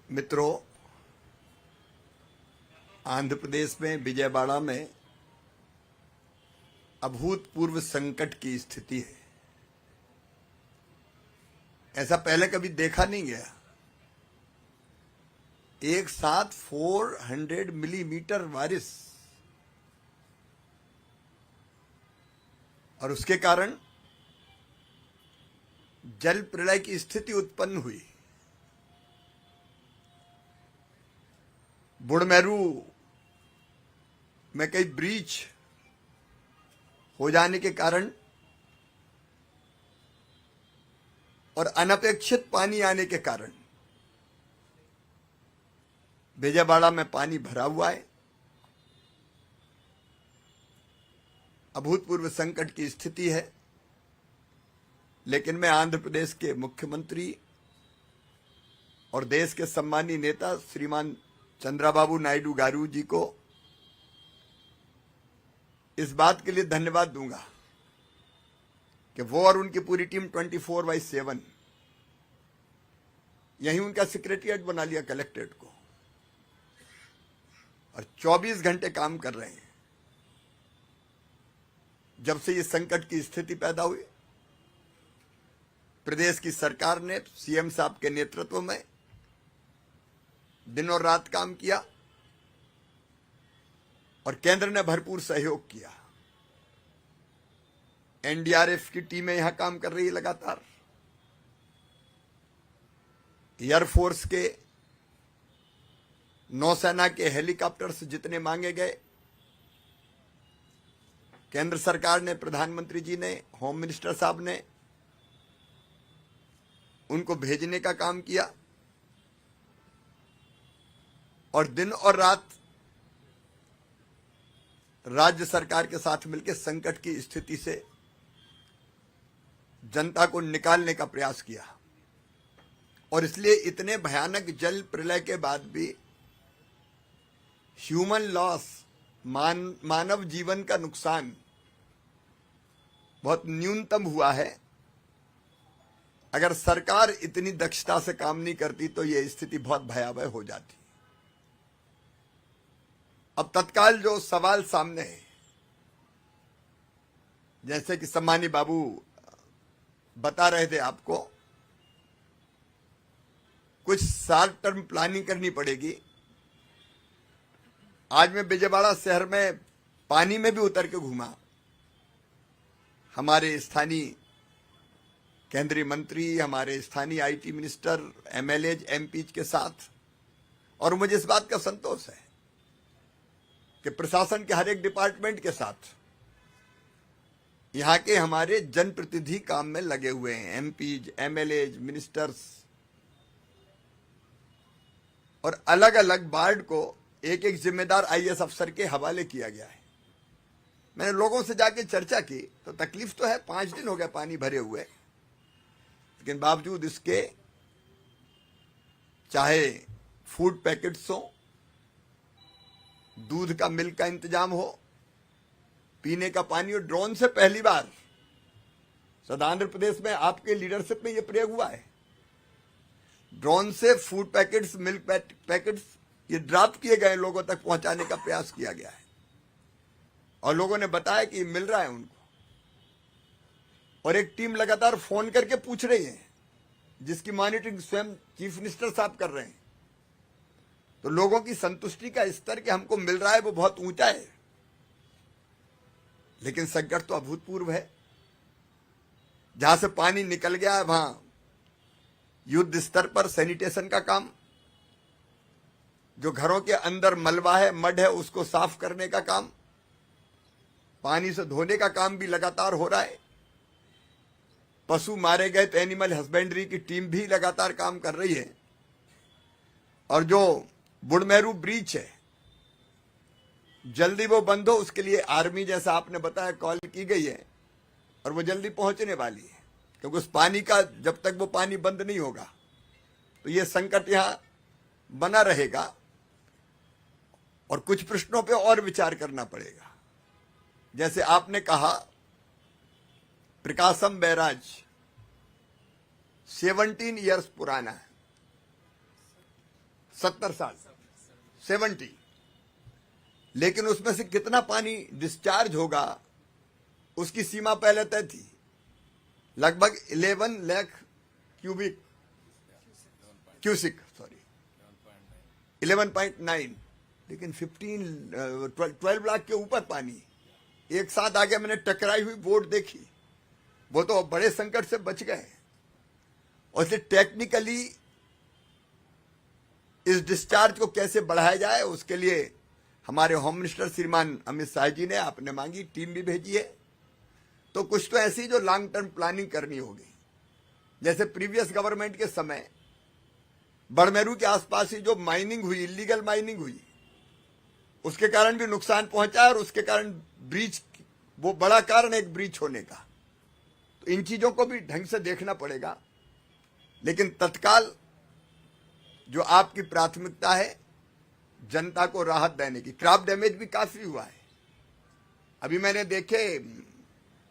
मित्रों, आंध्र प्रदेश में विजयवाड़ा में अभूतपूर्व संकट की स्थिति है। ऐसा पहले कभी देखा नहीं गया। एक साथ 400 मिलीमीटर बारिश और उसके कारण जल प्रलय की स्थिति उत्पन्न हुई। बुढ़मेरू में कई ब्रीच हो जाने के कारण और अनपेक्षित पानी आने के कारण विजयवाड़ा में पानी भरा हुआ है। अभूतपूर्व संकट की स्थिति है। लेकिन मैं आंध्र प्रदेश के मुख्यमंत्री और देश के सम्मानीय नेता श्रीमान चंद्राबाबू नायडू गारू जी को इस बात के लिए धन्यवाद दूंगा कि वो और उनकी पूरी टीम 24/7 यहीं उनका सेक्रेटरिएट बना लिया कलेक्ट्रेट को और 24 घंटे काम कर रहे हैं। जब से ये संकट की स्थिति पैदा हुई, प्रदेश की सरकार ने सीएम साहब के नेतृत्व में दिन और रात काम किया और केंद्र ने भरपूर सहयोग किया। एनडीआरएफ की टीमें यहां काम कर रही है लगातार। एयरफोर्स के, नौसेना के हेलीकॉप्टर्स जितने मांगे गए, केंद्र सरकार ने, प्रधानमंत्री जी ने, होम मिनिस्टर साहब ने उनको भेजने का काम किया और दिन और रात राज्य सरकार के साथ मिलकर संकट की स्थिति से जनता को निकालने का प्रयास किया। और इसलिए इतने भयानक जल प्रलय के बाद भी ह्यूमन लॉस, मानव जीवन का नुकसान बहुत न्यूनतम हुआ है। अगर सरकार इतनी दक्षता से काम नहीं करती तो यह स्थिति बहुत भयावह हो जाती। अब तत्काल जो सवाल सामने है, जैसे कि सम्मानी बाबू बता रहे थे आपको, कुछ शॉर्ट टर्म प्लानिंग करनी पड़ेगी। आज मैं विजयवाड़ा शहर में पानी में भी उतर के घूमा, हमारे स्थानीय केंद्रीय मंत्री, हमारे स्थानीय आईटी मिनिस्टर, एमएलए, एमपी के साथ, और मुझे इस बात का संतोष है कि प्रशासन के हर एक डिपार्टमेंट के साथ यहां के हमारे जनप्रतिनिधि काम में लगे हुए हैं। एमपी, एमएलए, मिनिस्टर्स, और अलग अलग वार्ड को एक एक जिम्मेदार आईएएस अफसर के हवाले किया गया है। मैंने लोगों से जाके चर्चा की तो तकलीफ तो है, 5 दिन हो गए पानी भरे हुए, लेकिन बावजूद इसके चाहे फूड पैकेट्स हो, दूध का, मिल्क का इंतजाम हो, पीने का पानी हो, ड्रोन से पहली बार सदा आंध्र प्रदेश में आपके लीडरशिप में यह प्रयोग हुआ है। ड्रोन से फूड पैकेट्स, मिल्क पैकेट्स ये ड्रॉप किए गए, लोगों तक पहुंचाने का प्रयास किया गया है और लोगों ने बताया कि मिल रहा है उनको। और एक टीम लगातार फोन करके पूछ रही है, जिसकी मॉनिटरिंग स्वयं चीफ मिनिस्टर साहब कर रहे हैं। तो लोगों की संतुष्टि का स्तर कि हमको मिल रहा है वो बहुत ऊंचा है। लेकिन संकट तो अभूतपूर्व है। जहां से पानी निकल गया है वहां युद्ध स्तर पर सैनिटेशन का काम, जो घरों के अंदर मलबा है, मड है, उसको साफ करने का काम, पानी से धोने का काम भी लगातार हो रहा है। पशु मारे गए तो एनिमल हस्बेंड्री की टीम भी लगातार काम कर रही है। और जो बुढ़मेरू ब्रीच है, जल्दी वो बंद हो, उसके लिए आर्मी, जैसा आपने बताया, कॉल की गई है और वो जल्दी पहुंचने वाली है। क्योंकि उस पानी का, जब तक वो पानी बंद नहीं होगा तो ये संकट यहां बना रहेगा और कुछ प्रश्नों पे और विचार करना पड़ेगा। जैसे आपने कहा, प्रकाशम बैराज 17 ईयर्स पुराना है। 70 साल 70, लेकिन उसमें से कितना पानी डिस्चार्ज होगा उसकी सीमा पहले तय थी, लगभग 11 लाख क्यूसिक 11.9, लेकिन 12 लाख के ऊपर पानी एक साथ आगे। मैंने टकराई हुई बोट देखी, वो तो बड़े संकट से बच गए। और इसे टेक्निकली इस डिस्चार्ज को कैसे बढ़ाया जाए, उसके लिए हमारे होम मिनिस्टर श्रीमान अमित शाह जी ने आपने मांगी, टीम भी भेजी है। तो कुछ तो ऐसी जो लॉन्ग टर्म प्लानिंग करनी होगी, जैसे प्रीवियस गवर्नमेंट के समय बड़मेरू के आसपास ही जो माइनिंग हुई, इलीगल माइनिंग हुई, उसके कारण भी नुकसान पहुंचा और उसके कारण ब्रीच, वो बड़ा कारण एक ब्रीच होने का। तो इन चीजों को भी ढंग से देखना पड़ेगा। लेकिन तत्काल जो आपकी प्राथमिकता है जनता को राहत देने की, क्रॉप डैमेज भी काफी हुआ है। अभी मैंने देखे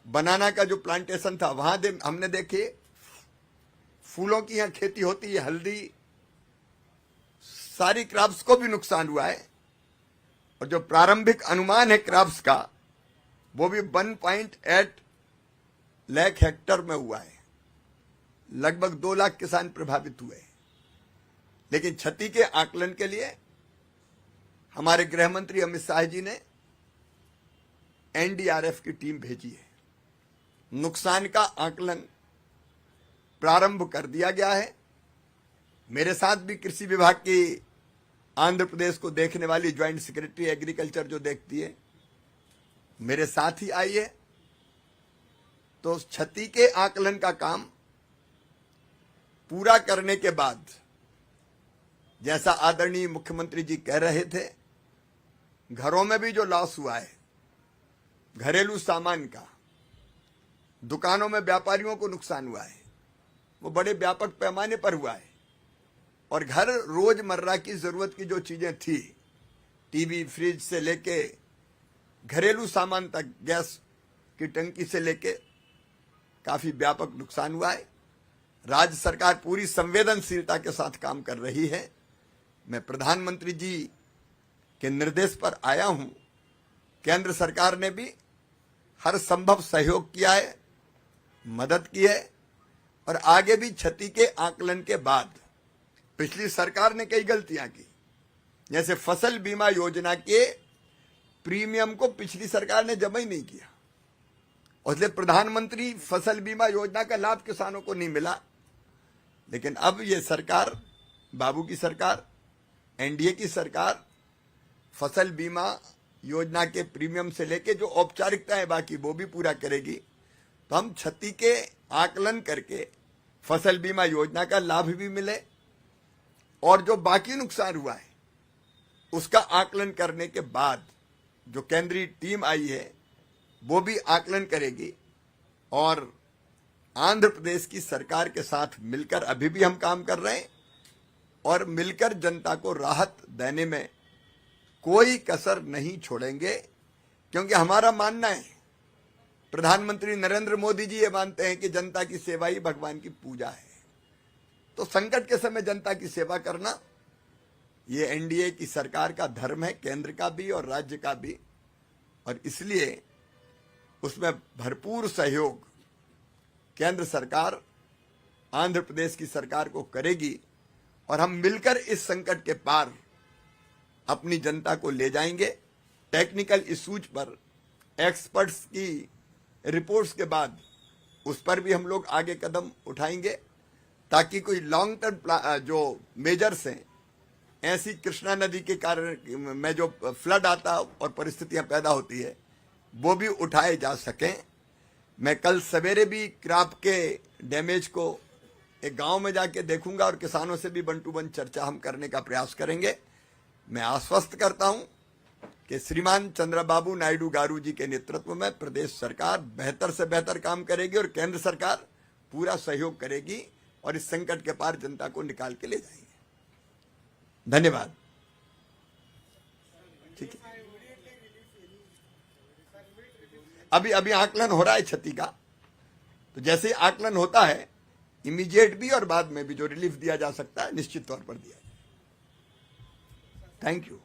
बनाना का जो प्लांटेशन था वहां हमने देखे फूलों की यहां खेती होती है, हल्दी, सारी क्रॉप्स को भी नुकसान हुआ है। और जो प्रारंभिक अनुमान है क्रॉप्स का वो भी 1.8 लाख हेक्टर में हुआ है, लगभग 2 लाख किसान प्रभावित हुए। लेकिन क्षति के आकलन के लिए हमारे गृह मंत्री अमित शाह जी ने एनडीआरएफ की टीम भेजी है। नुकसान का आकलन प्रारंभ कर दिया गया है। मेरे साथ भी कृषि विभाग की आंध्र प्रदेश को देखने वाली ज्वाइंट सेक्रेटरी एग्रीकल्चर जो देखती है, मेरे साथ ही आई है। तो क्षति के आकलन का काम पूरा करने के बाद, जैसा आदरणीय मुख्यमंत्री जी कह रहे थे, घरों में भी जो लॉस हुआ है घरेलू सामान का, दुकानों में व्यापारियों को नुकसान हुआ है, वो बड़े व्यापक पैमाने पर हुआ है। और घर रोजमर्रा की जरूरत की जो चीजें थी, टीवी, फ्रिज से लेके घरेलू सामान तक, गैस की टंकी से लेके काफी व्यापक नुकसान हुआ है। राज्य सरकार पूरी संवेदनशीलता के साथ काम कर रही है। मैं प्रधानमंत्री जी के निर्देश पर आया हूं। केंद्र सरकार ने भी हर संभव सहयोग किया है, मदद की है। और आगे भी क्षति के आकलन के बाद, पिछली सरकार ने कई गलतियां की, जैसे फसल बीमा योजना के प्रीमियम को पिछली सरकार ने जमा ही नहीं किया, इसलिए प्रधानमंत्री फसल बीमा योजना का लाभ किसानों को नहीं मिला। लेकिन अब ये सरकार, बाबू की सरकार, एनडीए की सरकार, फसल बीमा योजना के प्रीमियम से लेके जो औपचारिकताएं बाकी वो भी पूरा करेगी। तो हम क्षति के आकलन करके फसल बीमा योजना का लाभ भी मिले और जो बाकी नुकसान हुआ है उसका आकलन करने के बाद जो केंद्रीय टीम आई है वो भी आकलन करेगी। और आंध्र प्रदेश की सरकार के साथ मिलकर अभी भी हम काम कर रहे हैं और मिलकर जनता को राहत देने में कोई कसर नहीं छोड़ेंगे, क्योंकि हमारा मानना है, प्रधानमंत्री नरेंद्र मोदी जी ये मानते हैं कि जनता की सेवा ही भगवान की पूजा है। तो संकट के समय जनता की सेवा करना ये एनडीए की सरकार का धर्म है, केंद्र का भी और राज्य का भी। और इसलिए उसमें भरपूर सहयोग केंद्र सरकार आंध्र प्रदेश की सरकार को करेगी और हम मिलकर इस संकट के पार अपनी जनता को ले जाएंगे। टेक्निकल इश्यूज पर एक्सपर्ट्स की रिपोर्ट्स के बाद उस पर भी हम लोग आगे कदम उठाएंगे, ताकि कोई लॉन्ग टर्म जो मेजर्स हैं, ऐसी कृष्णा नदी के कारण में जो फ्लड आता और परिस्थितियां पैदा होती है वो भी उठाए जा सकें। मैं कल सवेरे भी क्रॉप के डैमेज को एक गांव में जाके देखूंगा और किसानों से भी वन टू वन चर्चा हम करने का प्रयास करेंगे। मैं आश्वस्त करता हूं कि श्रीमान चंद्रबाबू नायडू गारू जी के नेतृत्व में प्रदेश सरकार बेहतर से बेहतर काम करेगी और केंद्र सरकार पूरा सहयोग करेगी और इस संकट के पार जनता को निकाल के ले जाएंगे। धन्यवाद। ठीक है, अभी आकलन हो रहा है क्षति का, तो जैसे ही आकलन होता है इमीडिएट भी और बाद में भी जो रिलीफ दिया जा सकता है निश्चित तौर पर दिया जाए। Thank you.